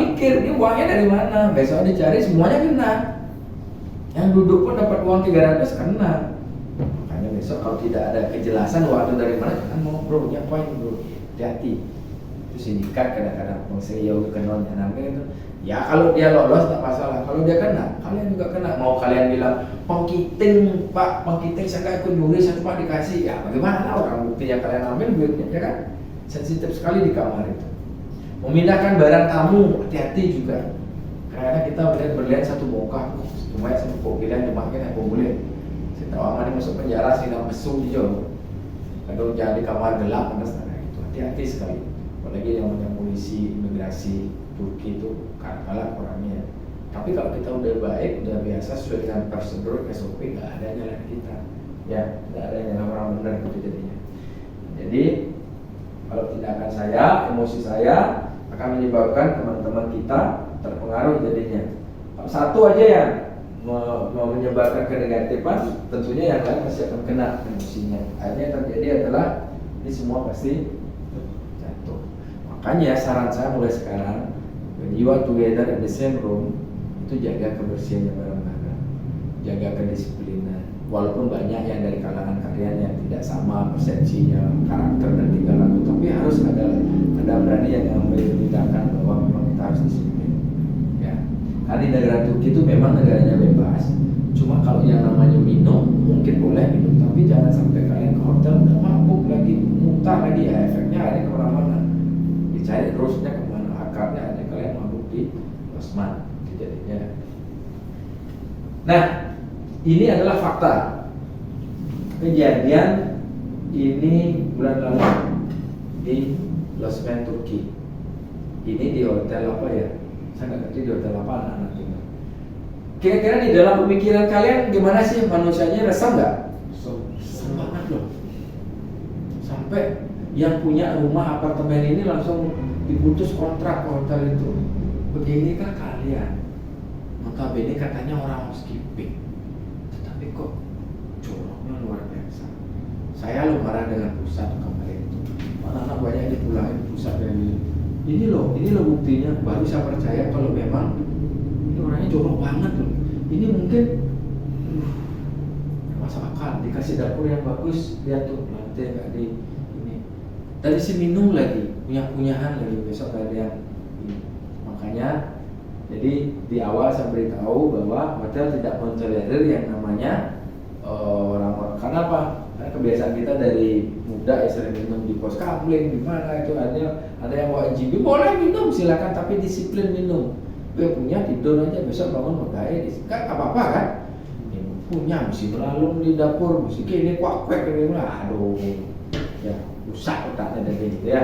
mikir, ini uangnya dari mana, besok dicari semuanya kena. Yang duduk pun dapat uang 300 kena. Makanya besok kalau tidak ada kejelasan uang itu dari mana, kan mau bro, nyapain bro, hati-hati. Itu sindikat kadang-kadang CEO kenalnya namanya itu. Ya kalau dia lolos tak masalah, kalau dia kena, kalian juga kena. Mau kalian bilang pengkiting pak, pengkiting saya ikut nyuri satu pak dikasih, ya bagaimana orang bukti yang kalian ambil duitnya, ya kan? Sensitif sekali di kamar itu. Memindahkan barang tamu, hati-hati juga. Karena kita berlihat satu bongkar, lumayan sama pilihan dimakan apa boleh. Saya tahu aman masuk penjara, sidang mesum di jauh. Kalau jadi kamar gelap, ada sana itu, hati-hati sekali. Apalagi yang namanya polisi, imigrasi, Turki itu kalah orangnya. Tapi kalau kita udah baik, udah biasa sesuai dengan prosedur SOP, nggak ada jalan kita. Ya, nggak ada jalan orang benar gitu jadinya. Jadi kalau tindakan saya, emosi saya akan menyebabkan teman-teman kita terpengaruh jadinya. Kalau satu aja yang mau menyebarkan kenegatifan, tentunya yang lain pasti akan kena emosinya. Akhirnya yang terjadi adalah ini semua pasti jatuh. Makanya saran saya mulai sekarang, when you are together in the same room, itu jaga kebersihannya bareng-bareng, jaga kedisiplinan. Walaupun banyak yang dari kalangan kalian yang tidak sama persepsinya, karakter dan tingkah laku, tapi harus ada berani yang mengambil tindakan bahwa memang kita harus disiplin. Ya, karena di negara Turki itu memang negaranya bebas. Cuma kalau yang namanya minum mungkin boleh minum, tapi jangan sampai kalian ke hotel udah mabuk lagi, muntah lagi, ya efeknya ada kemana-mana. Dicari terusnya kemana, akarnya ada kalian mabuk di Osman jadinya. Nah, ini adalah fakta. Kejadian ini bulan lalu di Losmen, Turki. Ini di hotel apa ya? Saya nggak ngerti di hotel apa anak-anak tinggal. Kira-kira di dalam pemikiran kalian gimana sih manusianya, resah nggak? Resah banget loh. Sampai yang punya rumah apartemen ini langsung diputus kontrak hotel itu. Beginikah kalian? Notabene katanya orang housekeeping, tetapi kok joroknya luar biasa. Saya lo marah dengan pusat kemarin itu. Anak-anak banyak dipulangin pusat dari ini loh buktinya. Baru saya percaya kalau memang ini orangnya jorok banget loh. Ini mungkin masuk akal, dikasih dapur yang bagus, lihat tuh lantai nggak di ini. Dari si minum lagi, punya-punyahan lagi, besok ada yang ini. Makanya jadi di awal saya beritahu bahwa hotel tidak mentolerir yang namanya orang-orang. Karena apa? Karena kebiasaan kita dari muda ya sering minum di pos kamling, di mana itu ada yang bawa NGB, boleh minum silakan, tapi disiplin minum. Gue punya tidur aja, besok bangun pakai kan apa-apa kan? Punya mesti melalung di dapur, mesti gini kuak-kuak gini lah, aduh, ya rusak otaknya dan gitu ya.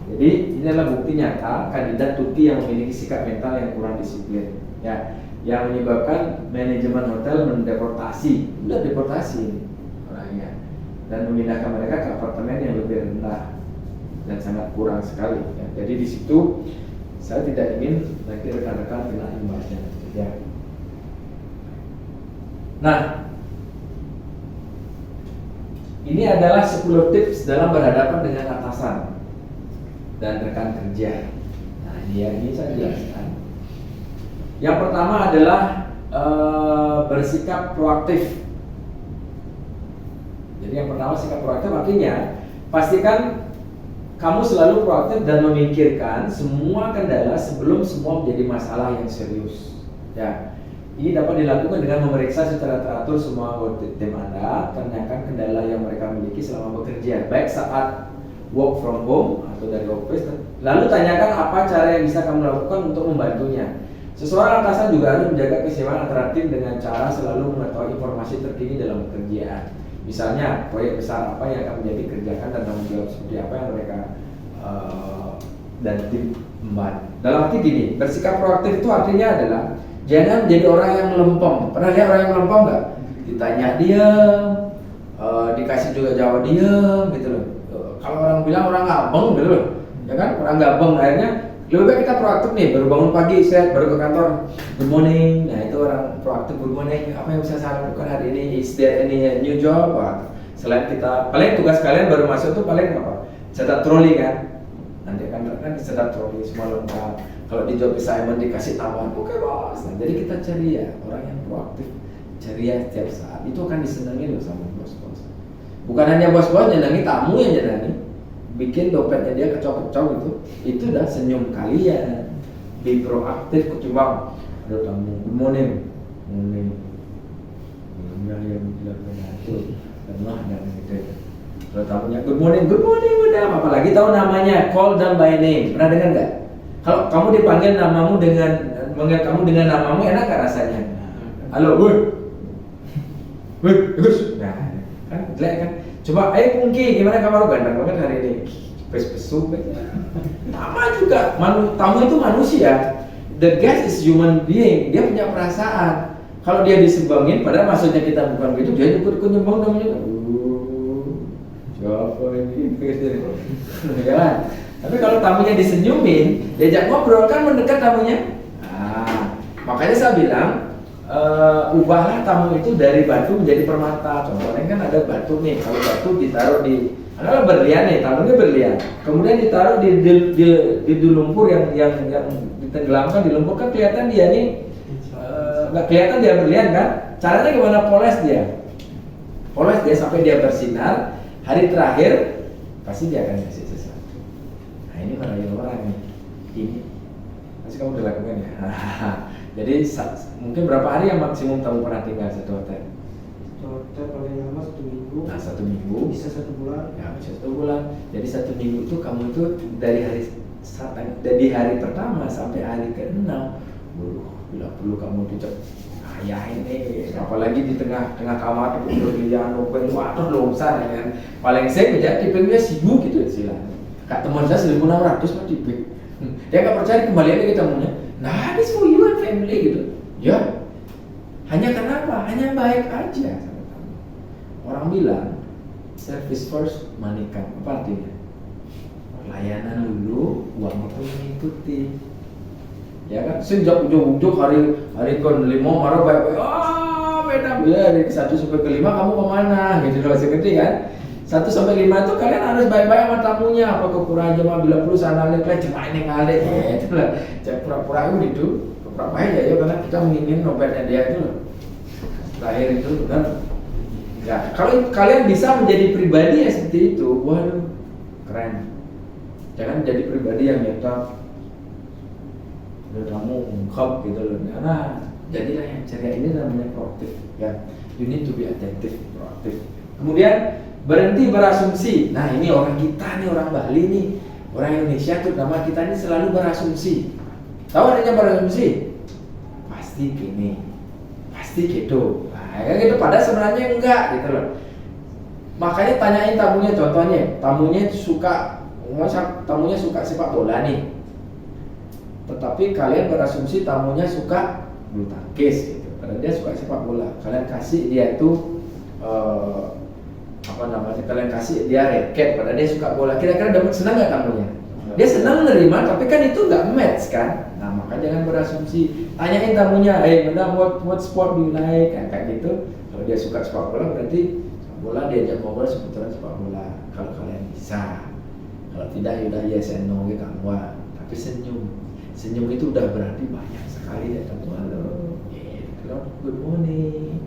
Jadi ini adalah bukti nyata kandidat Turki yang memiliki sikap mental yang kurang disiplin, ya, yang menyebabkan manajemen hotel mendeportasi, udah deportasi orangnya, dan memindahkan mereka ke apartemen yang lebih rendah dan sangat kurang sekali. Ya. Jadi di situ saya tidak ingin nanti rekan-rekan kena imbasnya, ya. Nah, ini adalah 10 tips dalam berhadapan dengan atasan dan rekan kerja. Nah, ini saya jelaskan. Yang pertama adalah bersikap proaktif. Jadi yang pertama sikap proaktif artinya pastikan kamu selalu proaktif dan memikirkan semua kendala sebelum semua menjadi masalah yang serius. Ya, ini dapat dilakukan dengan memeriksa secara teratur semua anggota tim Anda, tanyakan kendala yang mereka miliki selama bekerja, baik saat work from home atau dari office. Lalu tanyakan apa cara yang bisa kamu lakukan untuk membantunya. Seseorang atasan juga harus menjaga keseimbangan antara tim dengan cara selalu mengetahui informasi terkini dalam pekerjaan. Misalnya proyek besar apa yang akan menjadi kerjakan dan tanggung jawab seperti apa yang mereka dan tim membantu. Dalam arti gini, bersikap proaktif itu artinya adalah jangan jadi orang yang melempem. Pernah lihat orang yang melempem nggak? Ditanya diam, dikasih juga jawab diam, gitu loh. Kalau orang bilang orang ngabeng, gitu loh, ya kan? Orang ngabeng, akhirnya lebih baik kita proaktif nih. Baru bangun pagi, set, baru ke kantor, good morning. Nah itu orang proaktif, good morning. Apa yang bisa saya lakukan hari ini? Is there any new job? Wah, selain kita, paling tugas kalian baru masuk tuh paling apa? Cetak troli kan? Nanti kan cetak troli semua lengkap. Kalau di job assignment dikasih tawaran, oke bos. Nah, jadi kita ceria, orang yang proaktif, ceria setiap saat itu akan disenangi loh sama bos-bos. Bukan hanya bos-bos nyenangi, tamu yang nyenangi, bikin dompetnya dia kecok-kecok itu udah senyum kalian. Be proaktif ketimbang ada tamu, good morning, yang bilang itu lemah dan gitu. Kalau tamunya good morning udah, apalagi tahu namanya, call them by name. Pernah dengar nggak? Kalau kamu dipanggil namamu manggil kamu dengan namamu, enak nggak rasanya? Halo, nah kan jelek kan? Coba, Pungki, gimana kabar? Ganteng banget hari ini. Pes-pesu, sama juga. Tamu itu manusia. The guest is human being. Dia punya perasaan. Kalau dia disebangin, padahal maksudnya kita bukan gitu, dia ikut nyembang namanya. Siapa ini? Ya kan? Tapi kalau tamunya disenyumin, diajak ngobrol kan mendekat tamunya. Nah, makanya saya bilang, ubahlah tamu itu dari batu menjadi permata. Contohnya kan ada batu nih, kalau batu ditaruh di adalah berlian nih, tamunya berlian. Kemudian ditaruh di lumpur yang ditenggelamkan di lumpur, kan kelihatan dia nih nggak kelihatan dia berlian kan? Caranya gimana? Poles dia sampai dia bersinar. Hari terakhir pasti dia akan kasih sesuatu. Nah ini orang nih. Ini pasti kamu udah lakukan ya. Jadi mungkin berapa hari yang maksimum kamu pernah tinggal satu hotel? Hotel paling lama 1 minggu. Nah 1 minggu. Bisa 1 bulan. Ya bisa 1 bulan. Jadi 1 minggu itu kamu itu dari hari pertama sampai hari ke-6, bila perlu kamu dicek ayah ini, apalagi di tengah kamar itu berlian, waduh loh besar ya kan. Paling saya kerja tipenya 1000 gitu istilahnya. Kak teman saya 1600 mah tipe. Dia nggak percaya, kembali lagi tamunya. Nah, this for you and family gitu. Ya, hanya kenapa? Hanya baik aja sama tamu. Orang bilang service first, money come. Apa artinya? Layanan dulu, uang itu mengikuti. Ya kan, sejak ujung-ujung hari ke-5 marah baik-baik, beda ya dari 1 sampai ke-5 kamu kemana gitu loh, seperti kan 1 sampai 5 itu kalian harus baik-baik sama tamunya, apa kekurangan aja mah bila perlu sana lek cuma ini ngale itu lah, cek pura-pura itu pura-pura aja ya karena kita ingin dompetnya dia itu loh. Terakhir itu kan ya, kalau kalian bisa menjadi pribadi yang seperti itu, waduh keren. Jangan jadi pribadi yang nyata udah kamu ungkap gitu loh. Nah, jadilah yang ceria, ini namanya proaktif ya. You need to be attentive, proaktif. Kemudian berhenti berasumsi. Nah, ini orang kita nih, orang Bali nih, orang Indonesia tuh nama kita ini selalu berasumsi. Tahu artinya berasumsi? Pasti gini, pasti gitu. Nah, ya gitu. Padahal sebenarnya enggak gitu loh. Makanya tanyain tamunya, contohnya tamunya suka sepak bola nih. Tetapi kalian berasumsi tamunya suka bulu tangkis gitu. Padahal dia suka sepak bola. Kalian kasih dia itu kalian kasih dia racket, padahal dia suka bola. Kira-kira dapat senang nggak tamunya? Dia senang menerima, tapi kan itu nggak match kan. Nah maka jangan berasumsi. Tanyain tamunya, benar what sport do you like? Kayak gitu. Kalau dia suka sepak bola berarti sepak bola, diajak ngobrol sebetulnya sepak bola. Kalau kalian bisa. Kalau tidak yaudah yes and no gitu. Tapi senyum itu udah berarti banyak sekali ya tamu. Halo, good morning.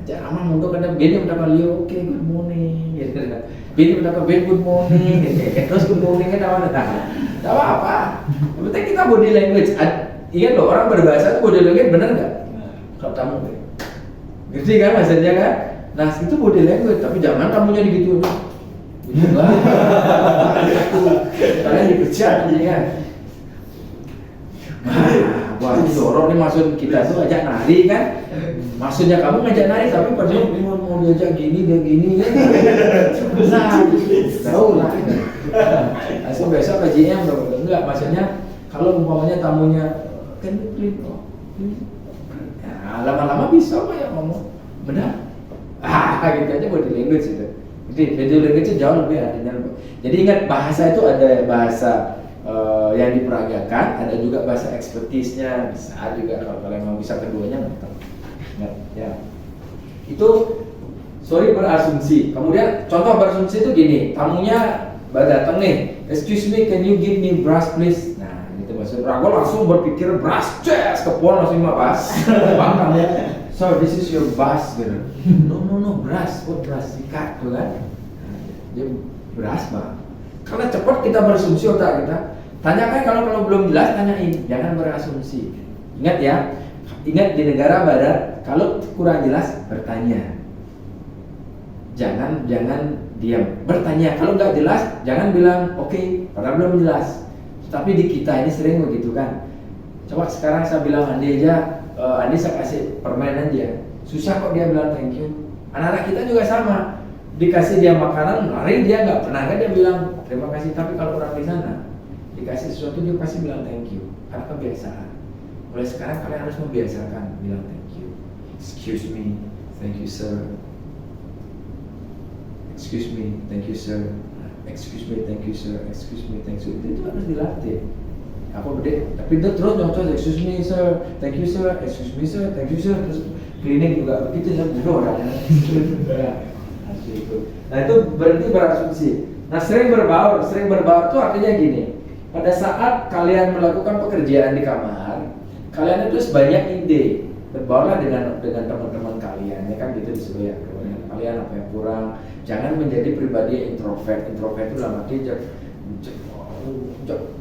Aja aman mundur kada bini mendapat Leo, oke good morning. Gitu kan. Bini mendapat Ben good morning. Terus good morning kan apa? Enggak apa-apa. Yang penting kita body language. Ingat loh, orang berbahasa itu body language benar enggak? Kalau tamu. Ngerti kan maksudnya kan? Nah, itu body language, tapi jangan tamunya digituin. Gitu lah. Kalian dipecat kan. Wah, dorong nih maksud kita tuh ajak nari kan? Maksudnya kamu ngajak nari tapi padahal mau diajak gini dia gini kan? Nah, tahu lah. Asal besok kajiannya enggak, maksudnya kalau umpamanya tamunya kan clean, ya lama-lama bisa kok ya ngomong, benar? Gitu aja body language itu. Jadi body language itu jauh lebih artinya. Jadi ingat bahasa itu ada bahasa yang diperagakan, ada juga bahasa ekspertisnya, bisa juga kalau kalian mau bisa keduanya mantap. Ya. Itu berasumsi. Kemudian contoh berasumsi itu gini, tamunya baru datang nih, excuse me, can you give me brush please? Nah, itu maksudnya Saudara gue langsung berpikir brass jazz ke pohon langsung mas bangkang ya. So this is your bass gitu. No brass, what brass ikat tuh kan. Dia brass bang. Karena cepat kita berasumsi otak kita. Tanyakan kalau belum jelas tanyain, jangan berasumsi. Ingat ya, ingat di negara barat kalau kurang jelas bertanya. Jangan diam, bertanya. Kalau nggak jelas jangan bilang oke, padahal belum jelas. Tapi di kita ini sering begitu kan. Coba sekarang saya bilang Andi aja, Andi saya kasih permen aja. Susah kok dia bilang thank you. Anak-anak kita juga sama. Dikasih dia makanan, lari dia nggak pernah kan dia bilang terima kasih. Tapi kalau orang di sana dikasih sesuatu dia pasti bilang thank you. Karena kebiasaan. Mulai sekarang kalian harus membiasakan bilang thank you. Excuse me, thank you sir. Excuse me, thank you sir. Excuse me, thank you sir. Excuse me, thank you. Itu harus dilatih. Apa beda? Tapi dia terus nyocok excuse me sir, thank you sir, excuse me sir, thank you sir. Terus cleaning juga begitu ya, bodoh orangnya. Nah itu berarti berasumsi. Nah sering berbaur itu artinya gini. Pada saat kalian melakukan pekerjaan di kamar, kalian itu banyak ide. Berbaurlah dengan teman-teman kalian, ya kan gitu disebut ya. Kalian apa yang kurang, jangan menjadi pribadi yang introvert itu dalam arti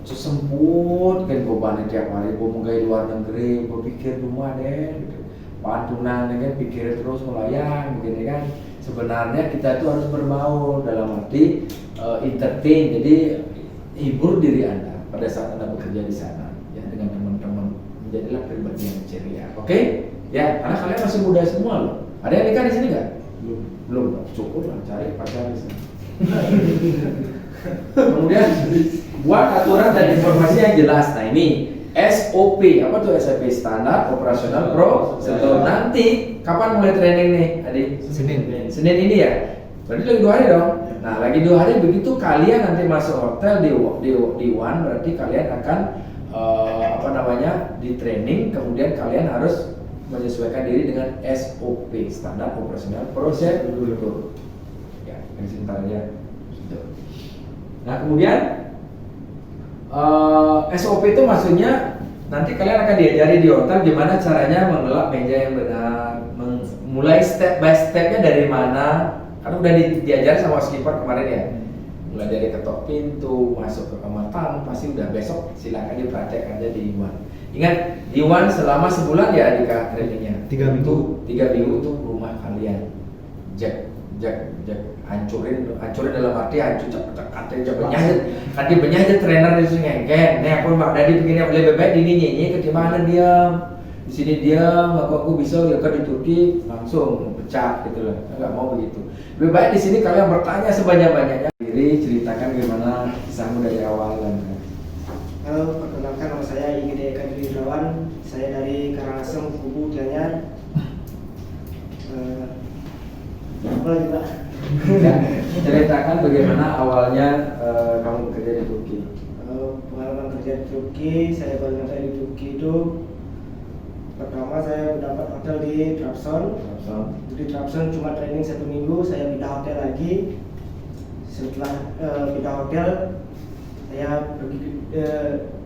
sesemput kan bebannya tiap hari, gue mau gaya luar negeri, gue pikir rumah deh gitu. Pantunan kan pikir terus melayang begini kan. Sebenarnya kita itu harus berbaur dalam arti entertain, jadi hibur diri Anda pada saat Anda bekerja di sana ya dengan teman-teman, menjadilah pribadi yang ceria. Oke? Ya, karena kalian masih muda semua loh. Ada yang nikah di sini nggak? Belum, cukup lah cari pacar di sini. Kemudian buat aturan dan informasi yang jelas. Nah ini SOP, apa tuh SOP? Standar Operasional Prosedur. Nanti kapan mulai training nih, Adi? Senin ini ya. Berarti lagi 2 hari dong. Nah lagi 2 hari begitu kalian nanti masuk hotel di One, berarti kalian akan di training. Kemudian kalian harus menyesuaikan diri dengan SOP, Standar Operasional Prosedur. Ya, yang sebentar aja. Nah kemudian SOP itu maksudnya nanti kalian akan diajari di hotel gimana caranya mengelak meja yang benar, mulai step by stepnya dari mana, kan udah diajar sama skipper kemarin ya, mulai dari ketok pintu, masuk ke kamar tamu, pasti udah besok silakan dipraktek aja di Iwan. Ingat di Iwan selama sebulan ya Dika trainingnya. 3 minggu. 3 minggu untuk rumah kalian. Jack hancurin dalam arti hancur katanya benyah trainer di sini ngengken. Nih aku Mbak Dadi begini lebih baik di nyanyi ketimbang diam. Di sini diam, aku bisa ya kan di Turki langsung pecah gitu loh. Enggak mau begitu. Lebih baik di sini kalian bertanya sebanyak-banyaknya. Diri ceritakan gimana kisahmu dari awal dan Halo, perkenalkan nama saya Igede Eka Juliawan. Saya dari Karangasem, Kubu, Gianyar. Apa lagi Pak? Ya, ceritakan bagaimana awalnya kamu bekerja di Turki. Pengalaman kerja di Turki, saya baru sampai di Turki itu pertama saya mendapat hotel di Trabzon. Di Trabzon cuma training 1 minggu, saya pindah hotel lagi. Setelah pindah hotel, saya pergi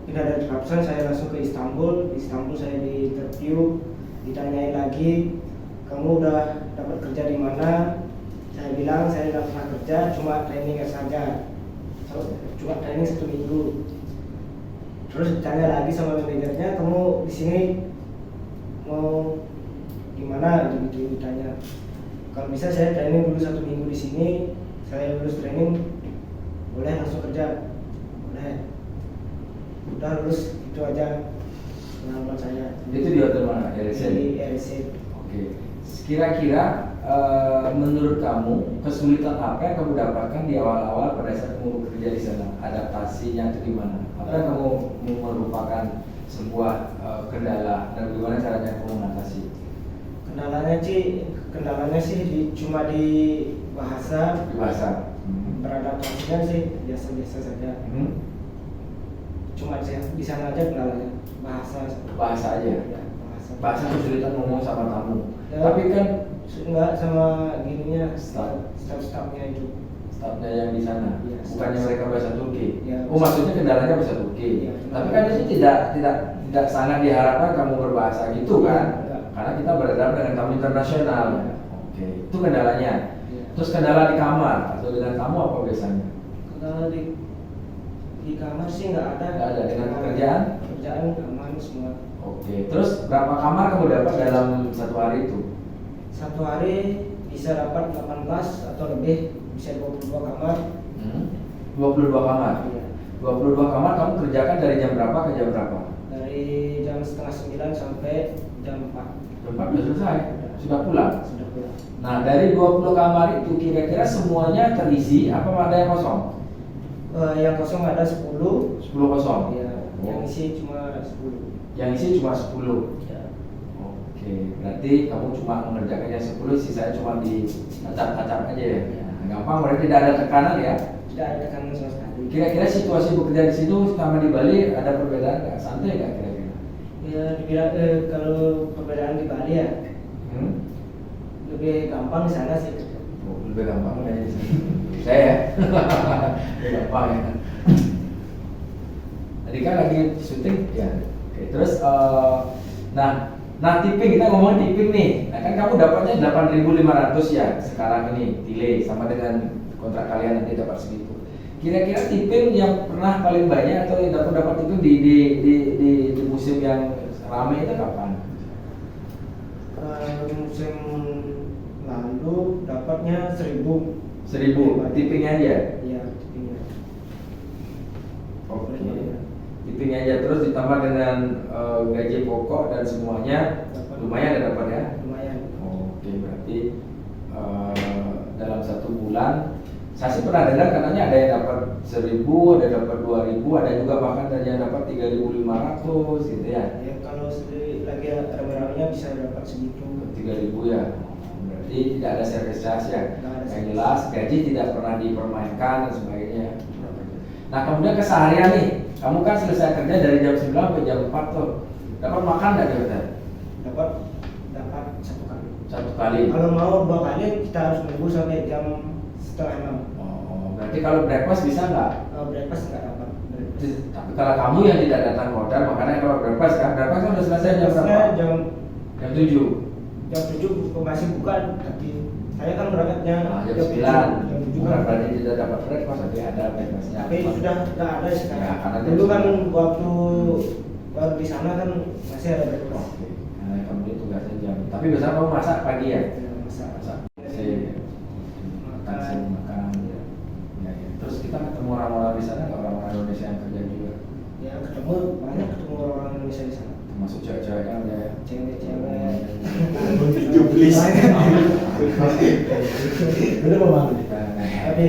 pindah dari Trabzon, saya langsung ke Istanbul. Di Istanbul saya di interview, ditanyain lagi, kamu udah dapat kerja di mana? Saya bilang saya tidak pernah kerja, cuma training saja. Cuma training 1 minggu. Terus ditanya lagi sama manajernya, kamu di sini mau gimana? Gitu ditanya. Kalau bisa saya training dulu 1 minggu di sini, saya lulus training, boleh langsung kerja? Boleh. Udah lulus, itu aja pengalaman saya. Itu di hotel mana? Di RC. Oke. Kira-kira menurut kamu kesulitan apa yang kamu dapatkan di awal-awal pada saat kamu bekerja di sana? Adaptasinya itu gimana? Apa yang kamu merupakan sebuah kendala dan bagaimana caranya kamu mengatasi? Kendalanya sih cuma di bahasa. Di bahasa. Beradaptasinya sih biasa-biasa saja. Cuma di sana aja kendalanya Bahasa aja. Ya, Bahasa kesulitan ngomong sama tamu. Ya, Tapi kan enggak sama gininya staff-staffnya itu. Stafnya yang di sana, Iya, bukannya staff. mereka bahasa Turki. Iya, Oh, maksudnya kendalanya bahasa Turki. Iya, Tapi kan itu tidak sangat diharapkan kamu berbahasa gitu kan? Enggak. Karena kita berhadapan dengan tamu internasional. Iya. Oke, itu kendalanya. Iya. Terus kendala di kamar atau dengan kamu apa biasanya? Kalau di kamar sih nggak ada. Nggak ada. Dengan pekerjaan? Pekerjaan aman semua. Oke, terus berapa kamar kamu dapat dalam satu hari itu? Satu hari bisa dapat 18 atau lebih, bisa 22 kamar. 22 kamar. Iya. 22 kamar kamu kerjakan dari jam berapa ke jam berapa? Dari jam setengah 9 sampai jam 4. Jam 4 sudah selesai, sudah pulang. Sudah pulang. Nah, dari 20 kamar itu kira-kira semuanya terisi apa ada yang kosong? Yang kosong ada 10. 10 kosong. Iya. Oh. Yang isi cuma 10. Yang isi cuma 10. Ya. Oke, berarti kamu cuma mengerjakannya 10, sisanya cuma acak-acak aja ya. Iya. Nah, gampang, berarti tidak ada tekanan ya. Tidak ada tekanan sama sekali. Kira-kira situasi bekerja di situ sama di Bali ada perbedaan nggak? Santai nggak kira-kira? Ya, dibilang kalau perbedaan di Bali ya lebih gampang di sana sih. Oh, lebih gampang kayaknya di sini. Saya ya. Lebih gampang ya. Tadi kan lagi syuting ya. Oke, terus nah tipping, kita ngomong tipping nih. Nah kan kamu dapatnya 8.500 ya sekarang ini delay sama dengan kontrak kalian nanti dapat segitu. Kira-kira tipping yang pernah paling banyak atau yang dapat tipping di musim yang ramai itu kapan? Musim lalu dapatnya 1.000. 1.000 tippingnya aja. Iya, tippingnya. Oke. Tippingnya aja, terus ditambah dengan gaji pokok dan semuanya Dapat. lumayan ya dapat ya. Lumayan. Oke, berarti dalam 1 bulan saya sih pernah dengar katanya ada yang dapat 1.000, ada yang dapat 2.000, ada juga bahkan ada yang dapat 3.500 gitu ya. Ya, kalau lagi rame-ramenya bisa dapat segitu. 3.000 ya. Berarti tidak ada service charge ya. Nggak ada Yang service. jelas gaji tidak pernah dipermainkan dan sebagainya. Nah, kemudian keseharian nih, kamu kan selesai kerja dari jam 9 sampai jam 4 tuh. Dapat makan nggak di hotel? Dapat 1 kali. 1 kali. Kalau mau 2 kali kita harus nunggu sampai jam setengah 6. Oh, berarti kalau breakfast bisa nggak? Kalau breakfast nggak dapat. Tapi kalau kamu yang tidak datang ke hotel, makanya kalau breakfast kan udah selesai jam berapa? Breakfastnya Jam 7. jam 7 masih buka, tapi saya kan berangkatnya Jam 9. Jam 7 Bukan kan. berarti tidak dapat breakfast, tapi ada breakfastnya. Tapi sudah nggak ada sekarang. Ya, karena Dulu jam kan 9. waktu baru di sana kan masih ada breakfast. Oke. Nah, kamu itu tugasnya jam. Tapi biasanya kamu masak pagi ya? Ya, masak. Masak. Makan. Ya. Terus kita ketemu orang-orang di sana, nggak orang-orang Indonesia yang kerja juga, Ya, banyak ketemu orang Indonesia di sana. termasuk cewek-ceweknya udah ya. Cewek-cewek. Jublis. Udah mau Kita Tapi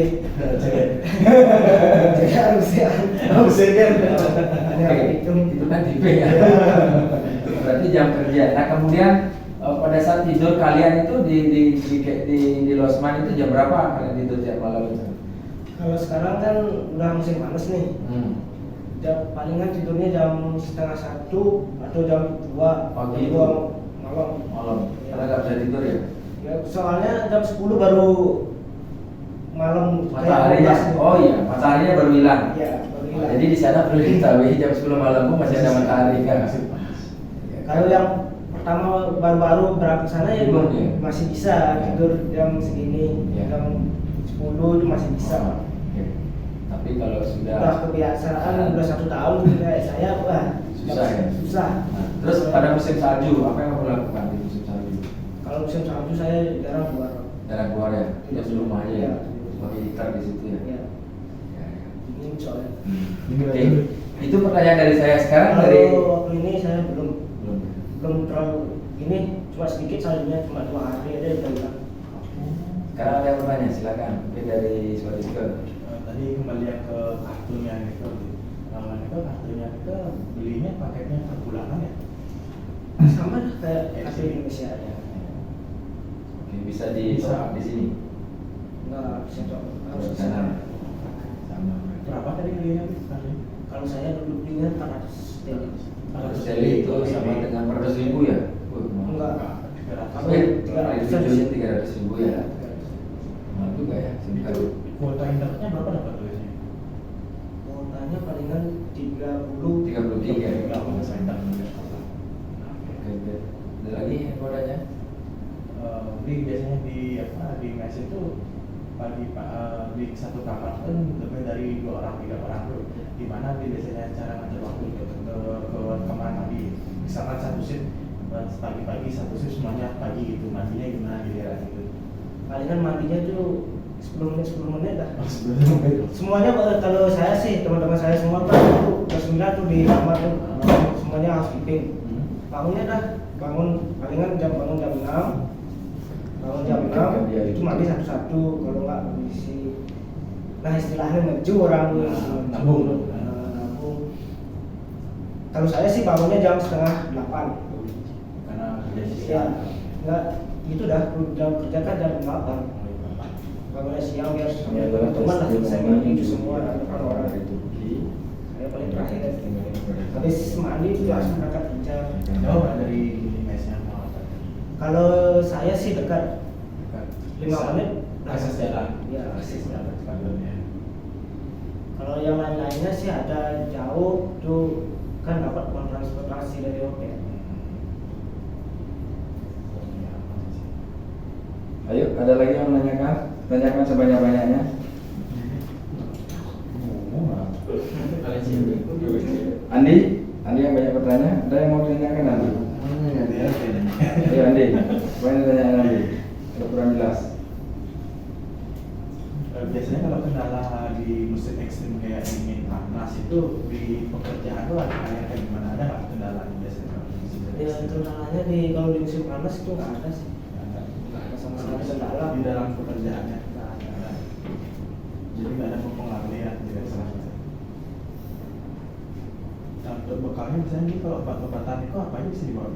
harus ya. Oke, itu kan tipe ya. Berarti jam kerja. Nah kemudian pada saat tidur kalian itu di losman itu jam berapa kalian tidur tiap malam itu? Kalau sekarang kan udah musim panas nih. Palingan tidurnya jam setengah 1 atau jam 2 Pagi jam 2 malam. Malam. Karena nggak bisa tidur ya. Ya, soalnya jam 10 baru malam Mataharinya, oh iya, mataharinya baru hilang. Iya, baru hilang. Jadi di sana perlu diketahui jam 10 malam pun masih ada matahari kan. Kalau yang pertama baru-baru berangkat sana ya Belum, ya? masih bisa tidur jam segini, Ya. jam 10 itu masih bisa. Oke. Tapi kalau sudah Udah kebiasaan, udah 1 tahun kayak saya, wah Susah ya? Susah. Nah, terus pada musim salju apa yang kamu lakukan di musim salju? Kalau musim salju saya jarang keluar. Jarang keluar ya? Iya. Di rumah aja ya? Iya. Sebagai gitar di situ ya? Ya, Ya, ya. dingin soalnya. Oke. Itu pertanyaan dari saya sekarang Kalau dari waktu ini saya belum belum. terlalu ini, cuma sedikit saljunya, cuma 2 hari aja udah hilang. Sekarang ada yang bertanya, silakan. Mungkin dari Suadiska. Tadi kembali ke kartunya gitu. Kalau itu kartunya itu belinya paketnya per bulanan ya? Sama lah kayak kartu Indonesia ya. Oke, bisa di di sini. Enggak bisa cok, harus Di di sana. sana. Sama. Berapa tadi belinya kartunya? Kalau saya dulu belinya 400 daily. 100 daily itu sama dengan 400.000 ya? Enggak. Oke, 300.000 ya? Mahal juga ya, SIM card. kuota internetnya berapa dapat tuh biasanya? Kuotanya palingan 30. 33 ya. Enggak, nggak usah internet. Oke. Ada lagi kodenya? Beli biasanya di di mes itu di satu kamar kan lebih dari 2 orang 3 orang tuh, di mana dia biasanya cara ngatur waktu ke kamar mandi. Misalkan satu shift pagi-pagi, satu shift semuanya pagi gitu, mandinya gimana di daerah itu? Palingan mandinya tuh 10 menit dah. Sebelum Semuanya kalau saya sih, teman-teman saya semua kan itu jam 9 tuh di kamar tuh, semuanya harus keeping. Bangunnya dah, palingan bangun jam 6. Bangun jam 6 itu mandi satu-satu, kalau nggak kondisi. Nah istilahnya ngeju orang tuh. nabung. Nabung. Kalau saya sih bangunnya jam setengah 8. Karena kerja Ya, siang. nggak itu dah, jam kerja kan jam 8. Bangunnya siang biar Ini adalah teman lah selesai mandi itu semua dari depan orang. Turki. Saya paling terakhir. Habis mandi itu langsung berangkat kerja. Jauh nggak dari mesnya mau apa? Kalau saya sih dekat, 5 menit. Akses jalan. Iya, akses jalan. Sebagainya. Kalau yang lain-lainnya sih ada jauh tuh kan dapat uang transportasi dari hotel. Ayo, ada lagi yang menanyakan? Tanyakan sebanyak-banyaknya. Andi yang banyak bertanya. Ada yang mau ditanyakan Andi? Ayo Andi, apa yang ditanyakan Andi? Ada kurang jelas. Biasanya kalau kendala di musim ekstrim kayak ini panas itu di pekerjaan tuh ada kayak gimana, ada nggak kendala biasanya kalau di musim Ya ekstrim? kendalanya kalau di musim panas itu nggak ada sih. Nggak ada sama sekali kendala. Di dalam pekerjaannya Nggak ada. ada. Jadi nggak ada mempengaruhi ya, tidak salah. Nah, untuk bekalnya misalnya nih kalau obat-obatan itu apa aja bisa dibawa?